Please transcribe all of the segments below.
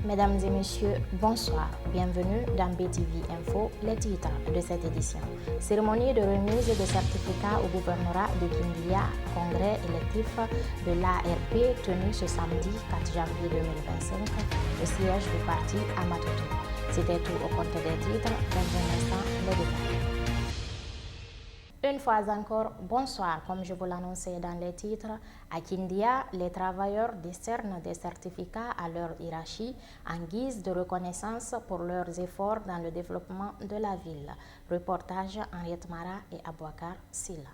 Mesdames et messieurs, bonsoir. Bienvenue dans BTV Info, les titres de cette édition. Cérémonie de remise de certificats au gouvernorat de Kindia, congrès électif de l'ARP tenu ce samedi 4 janvier 2025 au siège du parti à Matoto. C'était tout au compte des titres. Dans un instant, le détail. Une fois encore, bonsoir. Comme je vous l'annonçais dans les titres, à Kindia, les travailleurs décernent des certificats à leur hiérarchie en guise de reconnaissance pour leurs efforts dans le développement de la ville. Reportage Henriette Mara et Abouakar Silla.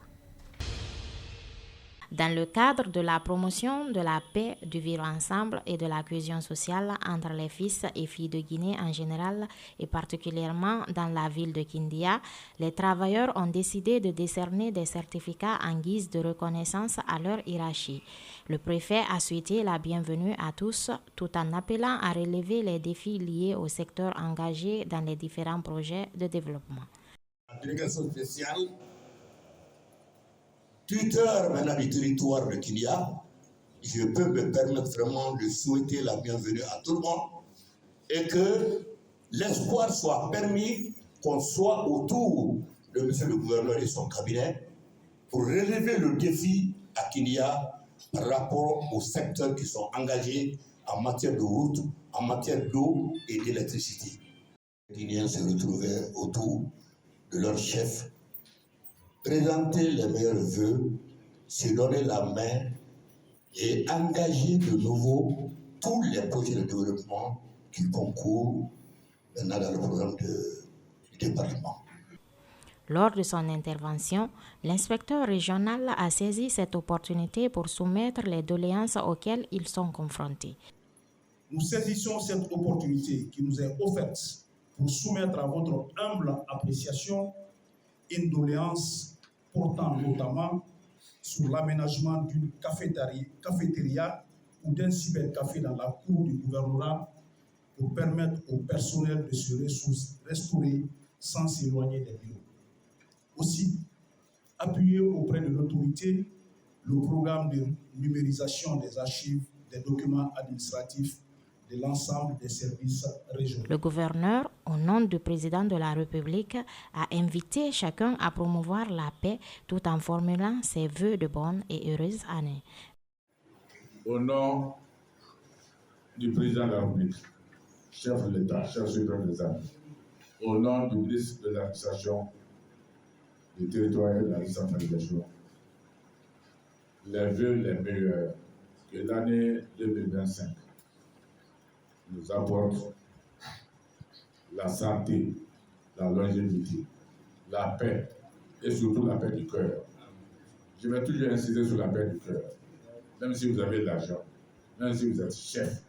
Dans le cadre de la promotion de la paix, du vivre ensemble et de la cohésion sociale entre les fils et filles de Guinée en général et particulièrement dans la ville de Kindia, les travailleurs ont décidé de décerner des certificats en guise de reconnaissance à leur hiérarchie. Le préfet a souhaité la bienvenue à tous tout en appelant à relever les défis liés au secteur engagé dans les différents projets de développement. La délégation spéciale tuteur maintenant du territoire de Kindia, je peux me permettre vraiment de souhaiter la bienvenue à tout le monde et que l'espoir soit permis qu'on soit autour de M. le gouverneur et son cabinet pour relever le défi à Kindia par rapport aux secteurs qui sont engagés en matière de route, en matière d'eau et d'électricité. Les Guinéens se retrouvaient autour de leur chef, présenter les meilleurs vœux, se donner la main et engager de nouveau tous les projets de développement qui concourent maintenant dans le programme du département. Lors de son intervention, l'inspecteur régional a saisi cette opportunité pour soumettre les doléances auxquelles ils sont confrontés. Nous saisissons cette opportunité qui nous est offerte pour soumettre à votre humble appréciation une doléance portant notamment sur l'aménagement d'une cafétéria ou d'un cybercafé dans la cour du gouvernorat pour permettre au personnel de se restaurer sans s'éloigner des bureaux. Aussi, appuyer auprès de l'autorité le programme de numérisation des archives des documents administratifs de l'ensemble des services régionaux. Le gouverneur, au nom du président de la République, a invité chacun à promouvoir la paix tout en formulant ses vœux de bonne et heureuse année. Au nom du président de la République, chef de l'État, chef suprême des armées, au nom du ministre de l'administration du territoire et de la décentralisation, les vœux les meilleurs que l'année 2025 nous apporte la santé, la longévité, la paix et surtout la paix du cœur. Je vais toujours insister sur la paix du cœur. Même si vous avez de l'argent, même si vous êtes chef,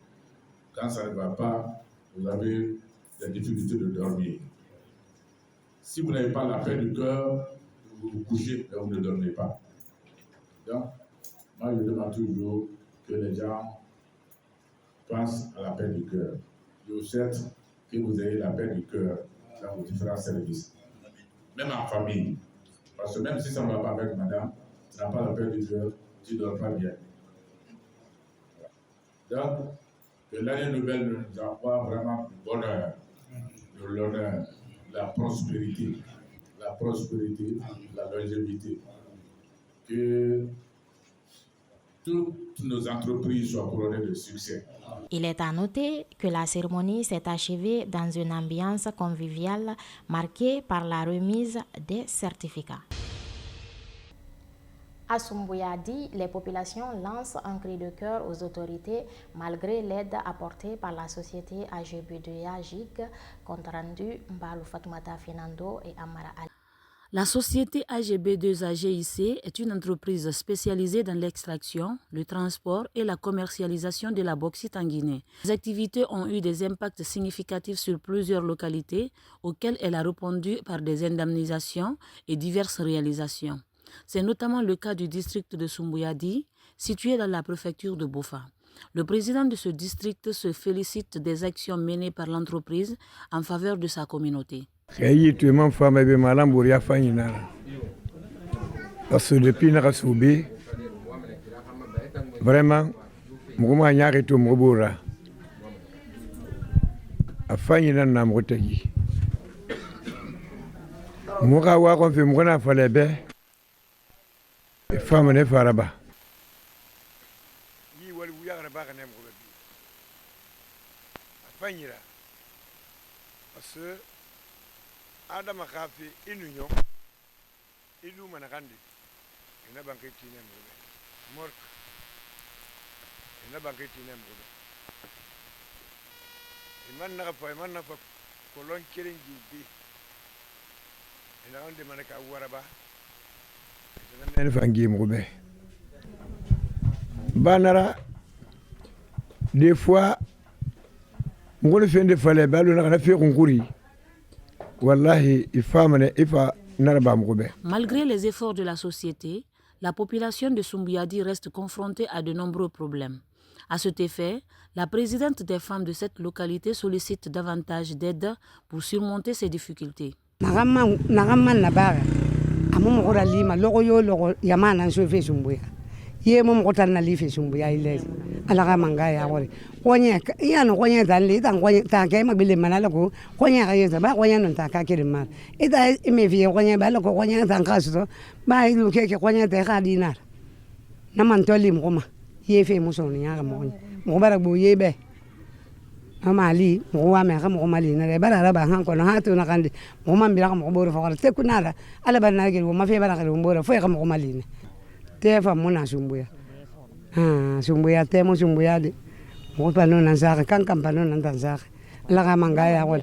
quand ça ne va pas, vous avez des difficultés de dormir. Si vous n'avez pas la paix du cœur, vous vous couchez et vous ne dormez pas. Donc, moi je demande toujours que les gens pense à la paix du cœur. Je souhaite que vous ayez la paix du cœur dans vos différents services, même en famille. Parce que même si ça ne va pas avec madame, tu n'as pas la paix du cœur, tu ne dors pas bien. Donc, que l'année nouvelle nous envoie vraiment du bonheur, de l'honneur, la prospérité, la longévité. Que toutes nos entreprises soient couronnées de succès. Il est à noter que la cérémonie s'est achevée dans une ambiance conviviale marquée par la remise des certificats. À Sumbouyadi, les populations lancent un cri de cœur aux autorités malgré l'aide apportée par la société AGB2A GIG, compte rendu Mbalou Fatoumata Fernando et Amara Ali. La société AGB2AGIC est une entreprise spécialisée dans l'extraction, le transport et la commercialisation de la bauxite en Guinée. Les activités ont eu des impacts significatifs sur plusieurs localités auxquelles elle a répondu par des indemnisations et diverses réalisations. C'est notamment le cas du district de Sumbouyadi, situé dans la préfecture de Bofa. Le président de ce district se félicite des actions menées par l'entreprise en faveur de sa communauté. Parce que depuis Narasoubé, vraiment, afanyina na motagi muka wa kon fi mukana falebe femme ne faraba yi wal wuya na ba kana mu bi afanyira parce adama khafi inunyo ilu manakandi ina banke tine mu mork ina banke tine mu iman na fa kolon kirin gibi ina on de manaka waraba ina fangi mu be banara des fois ngol fende fale balu na fi kunkuri wallahi ifamane ifa naraba mu be. Malgré les efforts de la société, la population de Soumbuyadi reste confrontée à de nombreux problèmes. À cet effet, la présidente des femmes de cette localité sollicite davantage d'aide pour surmonter ces difficultés. amali mo me ga mo mali na bara ba han ko na hatu na kandi mo man bi ga mo boro fa te kunala ala ba na ge mo ma fe bara ga mo boro fa ga mo mali te fa mo na Sumbuya Sumbuya te mo Sumbuya de mo pa no na sa kan pa no na tan sa la ga manga ya ko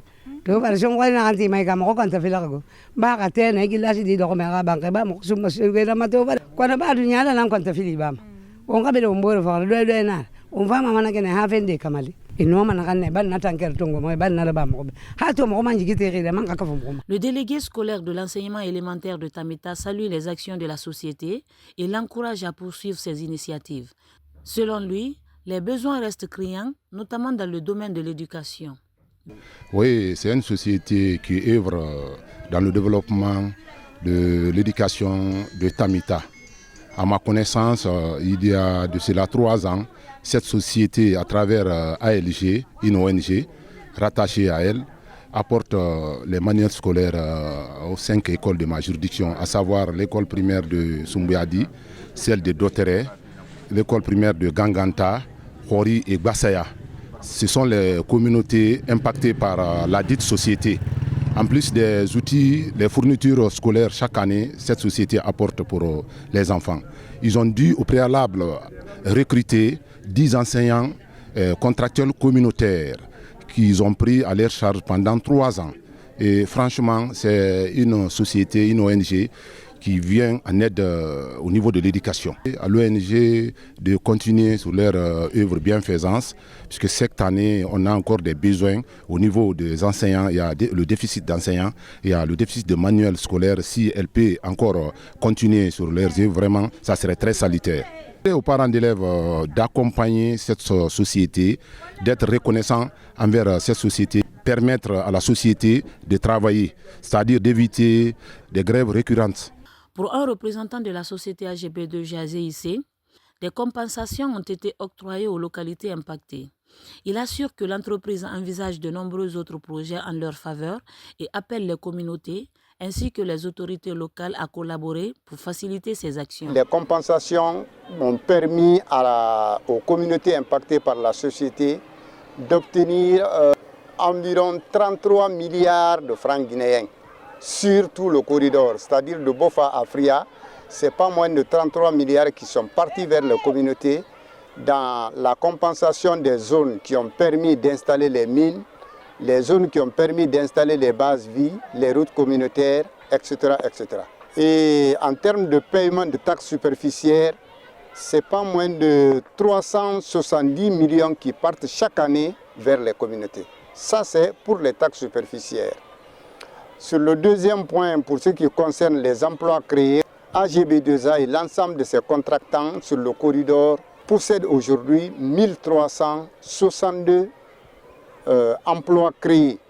to ba so ko na kanti mai ga mo ko ta fi la go ba ga te na gi la si di do ko me ga ba ga ba mo sum so ge na ma to ba ko na ba du nya la nan ko ta fi li ba on ga be do mo boro fa do na on va ma na ke na ha fende kamali. Le délégué scolaire de l'enseignement élémentaire de Tamita salue les actions de la société et l'encourage à poursuivre ses initiatives. Selon lui, les besoins restent criants, notamment dans le domaine de l'éducation. Oui, c'est une société qui œuvre dans le développement de l'éducation de Tamita. À ma connaissance, il y a de cela 3 ans, cette société, à travers ALG, une ONG rattachée à elle, apporte les manuels scolaires aux 5 écoles de ma juridiction, à savoir l'école primaire de Soumbuyadi, celle de Dotere, l'école primaire de Ganganta, Hori et Bassaya. Ce sont les communautés impactées par la dite société. En plus des outils, les fournitures scolaires chaque année, cette société apporte pour les enfants. Ils ont dû au préalable recruter 10 enseignants contractuels communautaires qu'ils ont pris à leur charge pendant 3 ans. Et franchement, c'est une société, une ONG qui vient en aide au niveau de l'éducation. À l'ONG de continuer sur leur œuvre bienfaisance, puisque cette année, on a encore des besoins au niveau des enseignants. Il y a le déficit d'enseignants, il y a le déficit de manuels scolaires. Si elle peut encore continuer sur leurs œuvres, vraiment, ça serait très salutaire. Et aux parents d'élèves d'accompagner cette société, d'être reconnaissants envers cette société, permettre à la société de travailler, c'est-à-dire d'éviter des grèves récurrentes. Pour un représentant de la société AGB2 AGIC, des compensations ont été octroyées aux localités impactées. Il assure que l'entreprise envisage de nombreux autres projets en leur faveur et appelle les communautés ainsi que les autorités locales à collaborer pour faciliter ces actions. Les compensations ont permis aux communautés impactées par la société d'obtenir environ 33 milliards de francs guinéens sur tout le corridor, c'est-à-dire de Bofa à Fria. Ce n'est pas moins de 33 milliards qui sont partis vers les communautés dans la compensation des zones qui ont permis d'installer les mines, les zones qui ont permis d'installer les bases vie, les routes communautaires, etc., etc. Et en termes de paiement de taxes superficielles, ce n'est pas moins de 370 millions qui partent chaque année vers les communautés. Ça, c'est pour les taxes superficielles. Sur le deuxième point, pour ce qui concerne les emplois créés, AGB2A et l'ensemble de ses contractants sur le corridor possèdent aujourd'hui 1362 emplois créés.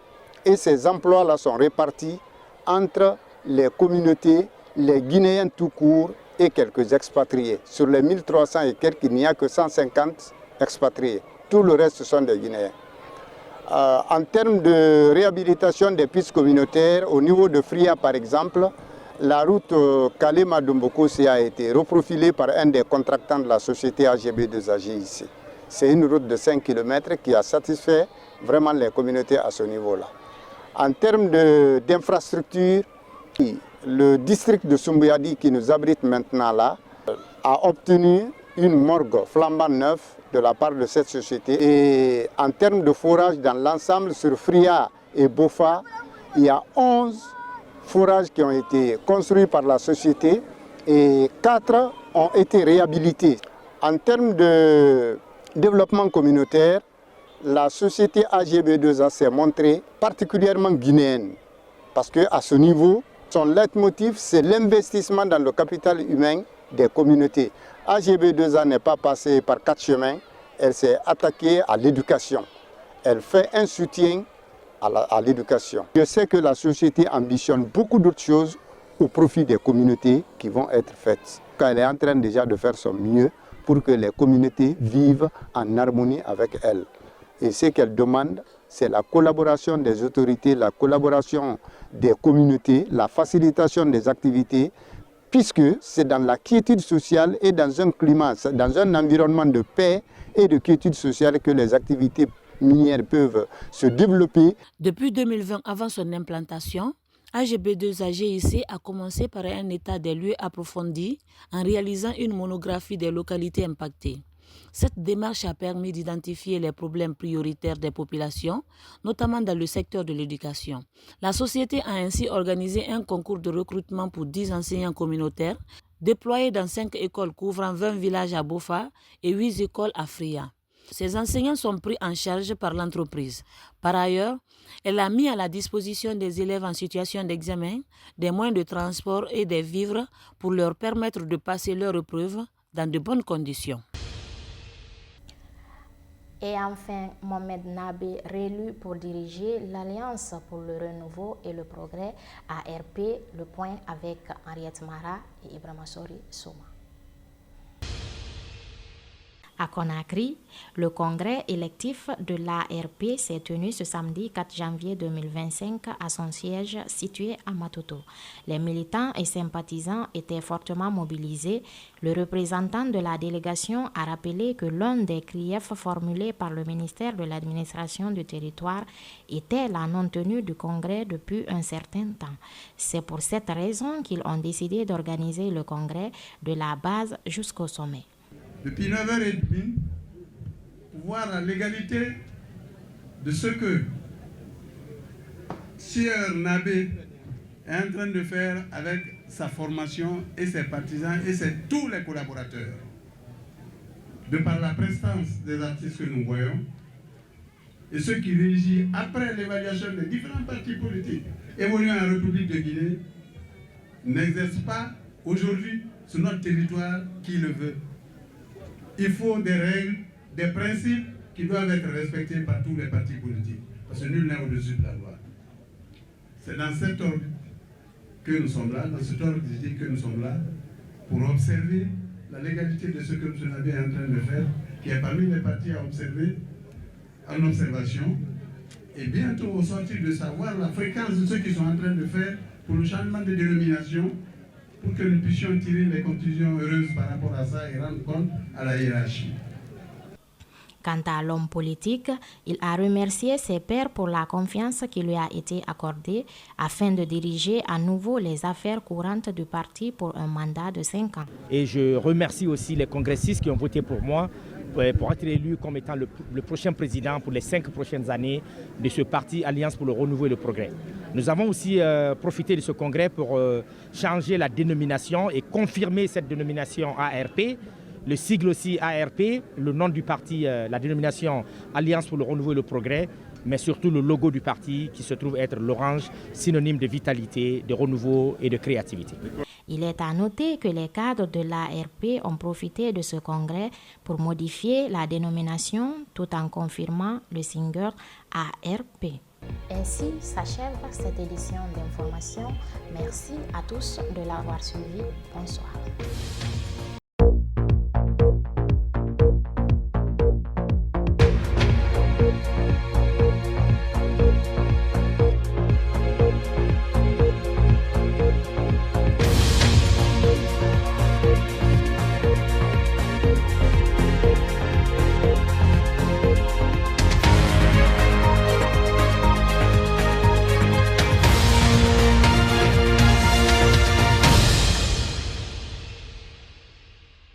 Et ces emplois-là sont répartis entre les communautés, les Guinéens tout court et quelques expatriés. Sur les 1300 et quelques, il n'y a que 150 expatriés. Tout le reste sont des Guinéens. En termes de réhabilitation des pistes communautaires, au niveau de Fria par exemple, la route Kalema-Domboko a été reprofilée par un des contractants de la société AGB2AG ici. C'est une route de 5 km qui a satisfait vraiment les communautés à ce niveau-là. En termes d'infrastructure, le district de Soumbuyadi qui nous abrite maintenant là a obtenu une morgue flambant neuve de la part de cette société. Et en termes de forage dans l'ensemble sur Fria et Bofa, il y a 11 forages qui ont été construits par la société et 4 ont été réhabilités. En termes de développement communautaire, la société AGB2A s'est montrée particulièrement guinéenne parce qu'à ce niveau, son leitmotiv, c'est l'investissement dans le capital humain des communautés. AGB2A n'est pas passée par 4 chemins, elle s'est attaquée à l'éducation. Elle fait un soutien à l'éducation. Je sais que la société ambitionne beaucoup d'autres choses au profit des communautés qui vont être faites. Elle est en train déjà de faire son mieux pour que les communautés vivent en harmonie avec elle. Et ce qu'elle demande, c'est la collaboration des autorités, la collaboration des communautés, la facilitation des activités, puisque c'est dans la quiétude sociale et dans un climat, dans un environnement de paix et de quiétude sociale que les activités minières peuvent se développer. Depuis 2020, avant son implantation, AGB2AG a commencé par un état des lieux approfondi en réalisant une monographie des localités impactées. Cette démarche a permis d'identifier les problèmes prioritaires des populations, notamment dans le secteur de l'éducation. La société a ainsi organisé un concours de recrutement pour 10 enseignants communautaires, déployés dans 5 écoles couvrant 20 villages à Bofa et 8 écoles à Fria. Ces enseignants sont pris en charge par l'entreprise. Par ailleurs, elle a mis à la disposition des élèves en situation d'examen des moyens de transport et des vivres pour leur permettre de passer leur épreuve dans de bonnes conditions. Et enfin, Mohamed Nabé, réélu pour diriger l'Alliance pour le renouveau et le progrès ARP, le point avec Henriette Mara et Ibrahima Sori Souma. À Conakry, le congrès électif de l'ARP s'est tenu ce samedi 4 janvier 2025 à son siège situé à Matoto. Les militants et sympathisants étaient fortement mobilisés. Le représentant de la délégation a rappelé que l'un des griefs formulés par le ministère de l'administration du territoire était la non-tenue du congrès depuis un certain temps. C'est pour cette raison qu'ils ont décidé d'organiser le congrès de la base jusqu'au sommet. Depuis 9h30, pour voir la légalité de ce que Sieur Nabé est en train de faire avec sa formation et ses partisans et tous les collaborateurs. De par la prestance des artistes que nous voyons et ceux qui régissent après l'évaluation des différents partis politiques évoluant en République de Guinée n'exercent pas aujourd'hui sur notre territoire qui le veut. Il faut des règles, des principes qui doivent être respectés par tous les partis politiques. Parce que nul n'est au-dessus de la loi. C'est dans cet ordre que nous sommes là, dans cet ordre d'idée que nous sommes là, pour observer la légalité de ce que M. Nabé est en train de faire, qui est parmi les partis à observer, en observation, et bientôt au sortir de savoir la fréquence de ce qu'ils sont en train de faire pour le changement de dénomination, pour que nous puissions tirer les conclusions heureuses par rapport à ça et rendre compte à la hiérarchie. Quant à l'homme politique, il a remercié ses pairs pour la confiance qui lui a été accordée afin de diriger à nouveau les affaires courantes du parti pour un mandat de 5 ans. Et je remercie aussi les congressistes qui ont voté pour moi pour être élu comme étant le prochain président pour les 5 prochaines années de ce parti Alliance pour le renouveau et le progrès. Nous avons aussi profité de ce congrès pour changer la dénomination et confirmer cette dénomination ARP, le sigle aussi ARP, le nom du parti, la dénomination Alliance pour le renouveau et le progrès, mais surtout le logo du parti qui se trouve être l'orange, synonyme de vitalité, de renouveau et de créativité. Il est à noter que les cadres de l'ARP ont profité de ce congrès pour modifier la dénomination tout en confirmant le sigle ARP. Ainsi s'achève cette édition d'information. Merci à tous de l'avoir suivi. Bonsoir.